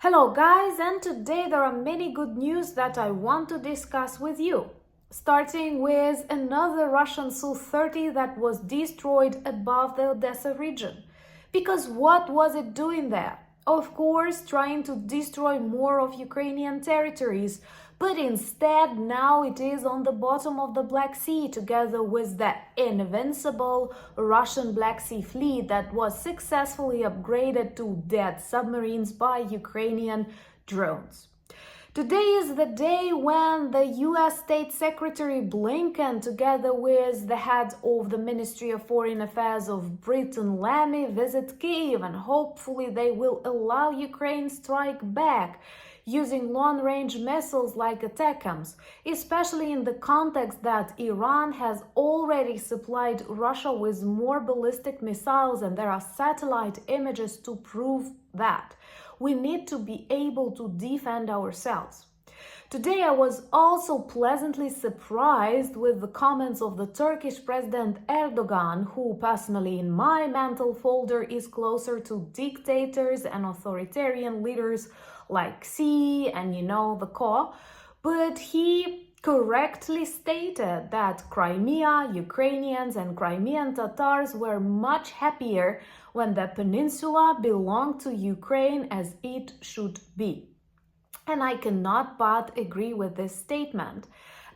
Hello guys, and today there are many good news that I want to discuss with you. Starting with another Russian Su-30 that was destroyed above the Odessa region. Because what was it doing there? Of course, trying to destroy more of Ukrainian territories, but instead now it is on the bottom of the Black Sea together with the invincible Russian Black Sea fleet that was successfully upgraded to dead submarines by Ukrainian drones. Today is the day when the US State Secretary Blinken, together with the head of the Ministry of Foreign Affairs of Britain, Lammy, visit Kyiv, and hopefully they will allow Ukraine strike back using long-range missiles like ATACMS, especially in the context that Iran has already supplied Russia with more ballistic missiles, and there are satellite images to prove that. We need to be able to defend ourselves. Today I was also pleasantly surprised with the comments of the Turkish President Erdogan, who personally in my mental folder is closer to dictators and authoritarian leaders like Xi and the Co. But he correctly stated that Crimea, Ukrainians and Crimean Tatars were much happier when the peninsula belonged to Ukraine, as it should be. And I cannot but agree with this statement.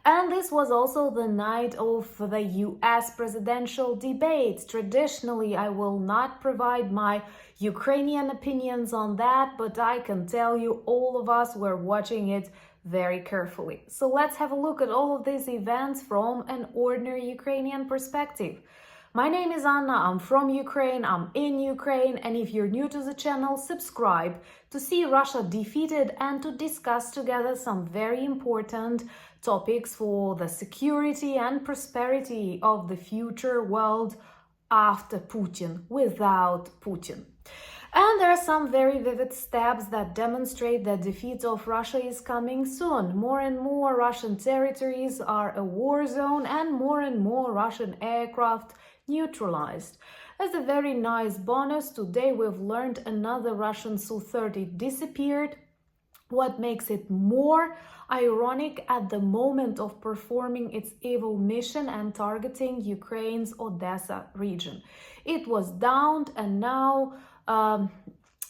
And this was also the night of the US presidential debates. Traditionally, I will not provide my Ukrainian opinions on that, but I can tell you all of us were watching it very carefully. So let's have a look at all of these events from an ordinary Ukrainian perspective. My name is Anna, I'm from Ukraine, I'm in Ukraine, and if you're new to the channel, subscribe to see Russia defeated and to discuss together some very important topics for the security and prosperity of the future world after Putin, without Putin. And there are some very vivid steps that demonstrate that defeat of Russia is coming soon. More and more Russian territories are a war zone and more Russian aircraft neutralized. As a very nice bonus, today we've learned another Russian Su-30 disappeared. What makes it more ironic at the moment of performing its evil mission and targeting Ukraine's Odessa region. It was downed and now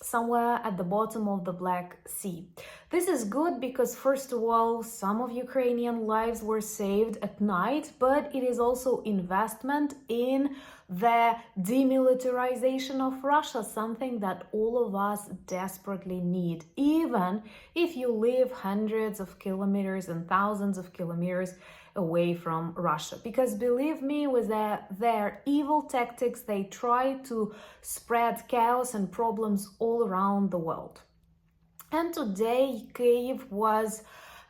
somewhere at the bottom of the Black Sea. This is good because, first of all, some of Ukrainian lives were saved at night, but it is also investment in the demilitarization of Russia, something that all of us desperately need, even if you live hundreds of kilometers and thousands of kilometers away from Russia. Because believe me, with their evil tactics, they try to spread chaos and problems all around the world. And today, Kyiv was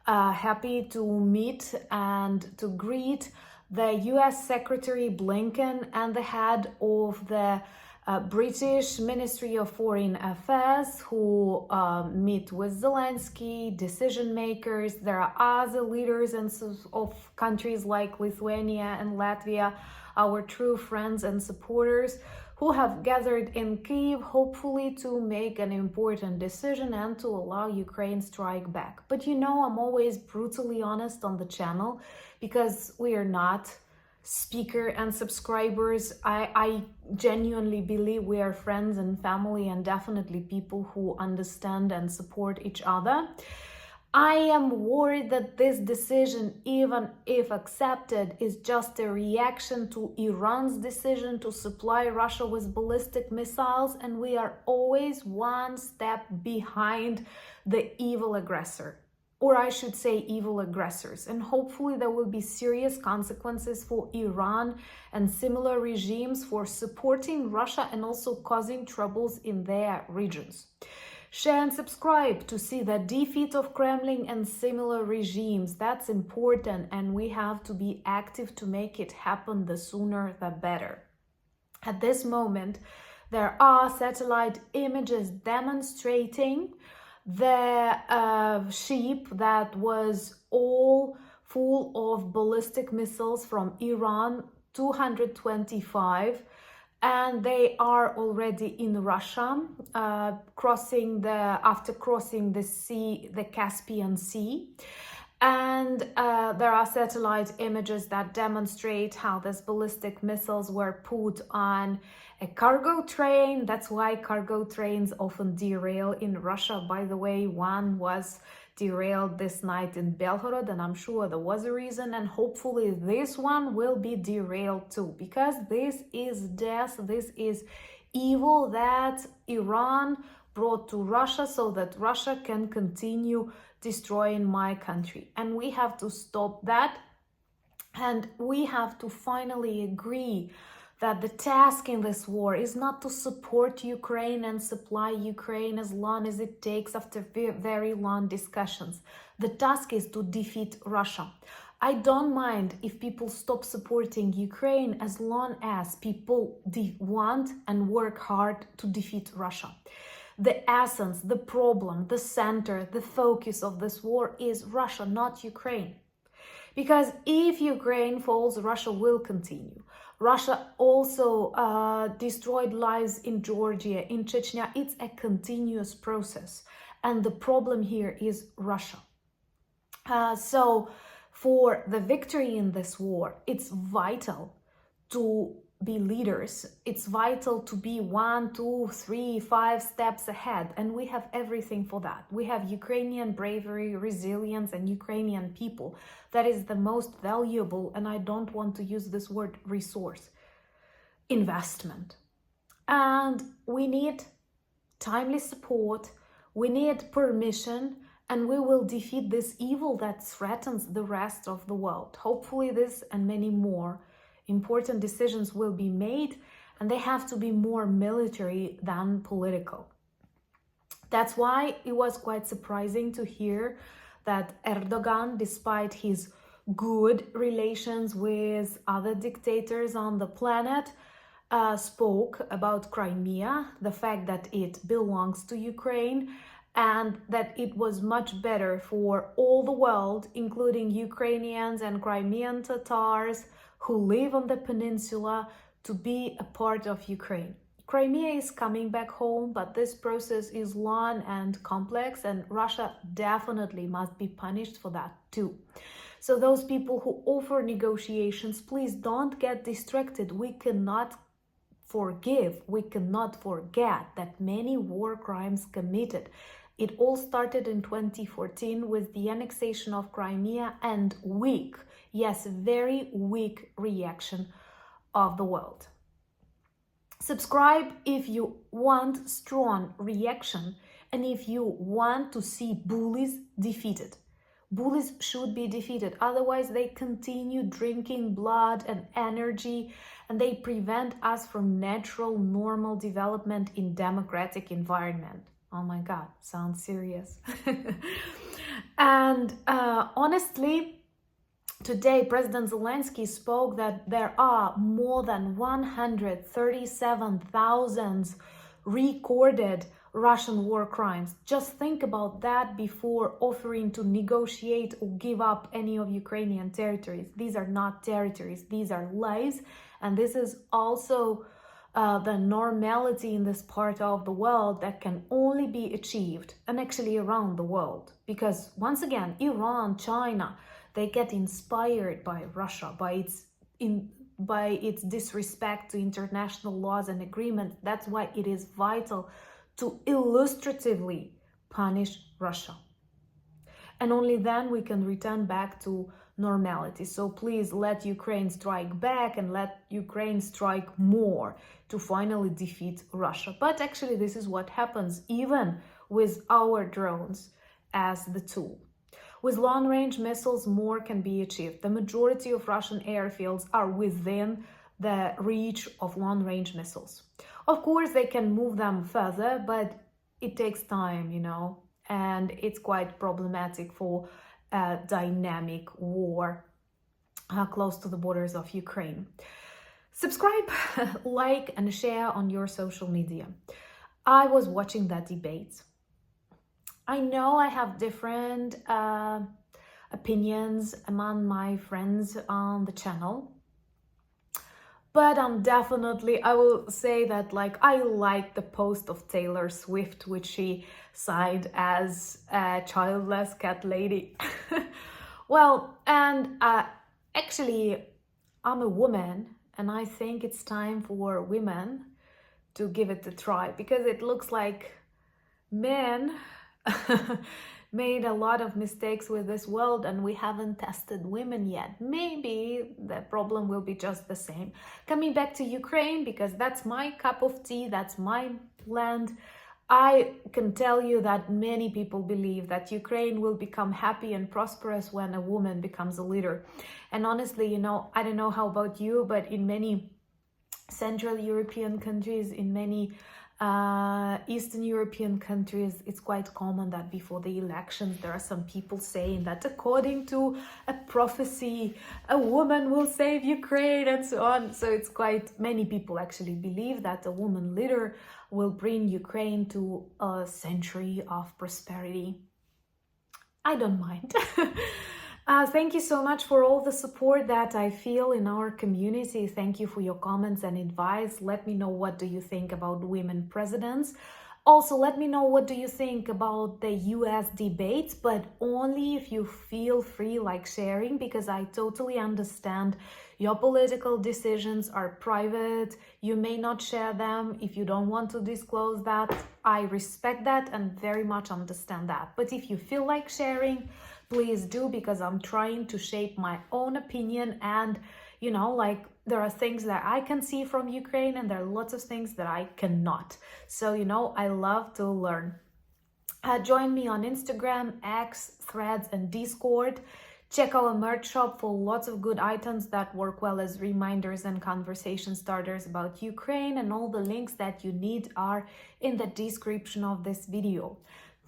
happy to meet and to greet the US Secretary Blinken and the head of the British Ministry of Foreign Affairs, who meet with Zelensky, decision makers. There are other leaders of countries like Lithuania and Latvia, our true friends and supporters, who have gathered in Kyiv, hopefully to make an important decision and to allow Ukraine strike back. But I'm always brutally honest on the channel because we are not speaker and subscribers. I genuinely believe we are friends and family and definitely people who understand and support each other. I am worried that this decision, even if accepted, is just a reaction to Iran's decision to supply Russia with ballistic missiles, and we are always one step behind the evil aggressor. Or I should say evil aggressors, and hopefully there will be serious consequences for Iran and similar regimes for supporting Russia and also causing troubles in their regions. Share and subscribe to see the defeat of Kremlin and similar regimes. That's important, and we have to be active to make it happen. The sooner the better. At this moment, there are satellite images demonstrating the ship that was all full of ballistic missiles from Iran, 225, and they are already in Russia, after crossing the sea, the Caspian Sea. And there are satellite images that demonstrate how these ballistic missiles were put on a cargo train. That's why cargo trains often derail in Russia. By the way, one was derailed this night in Belgorod, and I'm sure there was a reason, and hopefully this one will be derailed too, because this is death, this is evil that Iran brought to Russia so that Russia can continue destroying my country. And we have to stop that, and we have to finally agree that the task in this war is not to support Ukraine and supply Ukraine as long as it takes after very long discussions. The task is to defeat Russia. I don't mind if people stop supporting Ukraine as long as people want and work hard to defeat Russia. The essence, the problem, the center, the focus of this war is Russia, not Ukraine. Because if Ukraine falls, Russia will continue. Russia also destroyed lives in Georgia, in Chechnya. It's a continuous process. And the problem here is Russia. So for the victory in this war, it's vital to be leaders. It's vital to be 1, 2, 3, 5 steps ahead. And we have everything for that. We have Ukrainian bravery, resilience, and Ukrainian people. That is the most valuable, and I don't want to use this word resource, investment. And we need timely support. We need permission, and we will defeat this evil that threatens the rest of the world. Hopefully this and many more important decisions will be made, and they have to be more military than political. That's why it was quite surprising to hear that Erdogan, despite his good relations with other dictators on the planet, spoke about Crimea, the fact that it belongs to Ukraine, and that it was much better for all the world, including Ukrainians and Crimean Tatars who live on the peninsula, to be a part of Ukraine. Crimea is coming back home, but this process is long and complex, and Russia definitely must be punished for that too. So those people who offer negotiations, please don't get distracted. We cannot forgive, we cannot forget that many war crimes committed. It all started in 2014 with the annexation of Crimea and weak, yes, very weak reaction of the world. Subscribe if you want strong reaction and if you want to see bullies defeated. Bullies should be defeated, otherwise they continue drinking blood and energy, and they prevent us from natural, normal development in democratic environment. Oh my God, sounds serious. And honestly, today President Zelensky spoke that there are more than 137,000 recorded Russian war crimes. Just think about that before offering to negotiate or give up any of Ukrainian territories. These are not territories, these are lives, and this is also the normality in this part of the world that can only be achieved, and actually around the world, because once again, Iran, China, they get inspired by Russia, by its disrespect to international laws and agreements. That's why it is vital to illustratively punish Russia. And only then we can return back to normality. So please let Ukraine strike back and let Ukraine strike more to finally defeat Russia. But actually this is what happens even with our drones as the tool. With long-range missiles, more can be achieved. The majority of Russian airfields are within the reach of long-range missiles. Of course, they can move them further, but it takes time, and it's quite problematic for a dynamic war close to the borders of Ukraine. Subscribe, like, and share on your social media. I was watching that debate. I know I have different opinions among my friends on the channel, But I will say that like I like the post of Taylor Swift, which she signed as a childless cat lady. Well, and actually, I'm a woman, and I think it's time for women to give it a try, because it looks like men made a lot of mistakes with this world and we haven't tested women yet. Maybe the problem will be just the same. Coming back to Ukraine, because that's my cup of tea, that's my land, I can tell you that many people believe that Ukraine will become happy and prosperous when a woman becomes a leader. And honestly, I don't know how about you, but in many Central European countries, in many Eastern European countries, it's quite common that before the elections there are some people saying that according to a prophecy a woman will save Ukraine and so on. So it's quite many people actually believe that a woman leader will bring Ukraine to a century of prosperity. I don't mind. Thank you so much for all the support that I feel in our community. Thank you for your comments and advice. Let me know, what do you think about women presidents? Also, let me know, what do you think about the US debates, but only if you feel free like sharing, because I totally understand your political decisions are private. You may not share them if you don't want to disclose that. I respect that and very much understand that. But if you feel like sharing, please do, because I'm trying to shape my own opinion, and like there are things that I can see from Ukraine and there are lots of things that I cannot. So I love to learn. Join me on Instagram, X, Threads and Discord. Check our merch shop for lots of good items that work well as reminders and conversation starters about Ukraine, and all the links that you need are in the description of this video.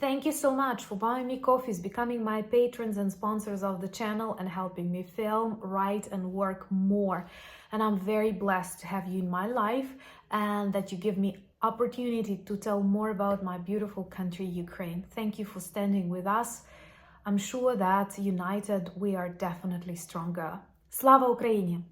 Thank you so much for buying me coffees, becoming my patrons and sponsors of the channel, and helping me film, write and work more. And I'm very blessed to have you in my life, and that you give me opportunity to tell more about my beautiful country, Ukraine. Thank you for standing with us. I'm sure that united we are definitely stronger. Slava Ukraini!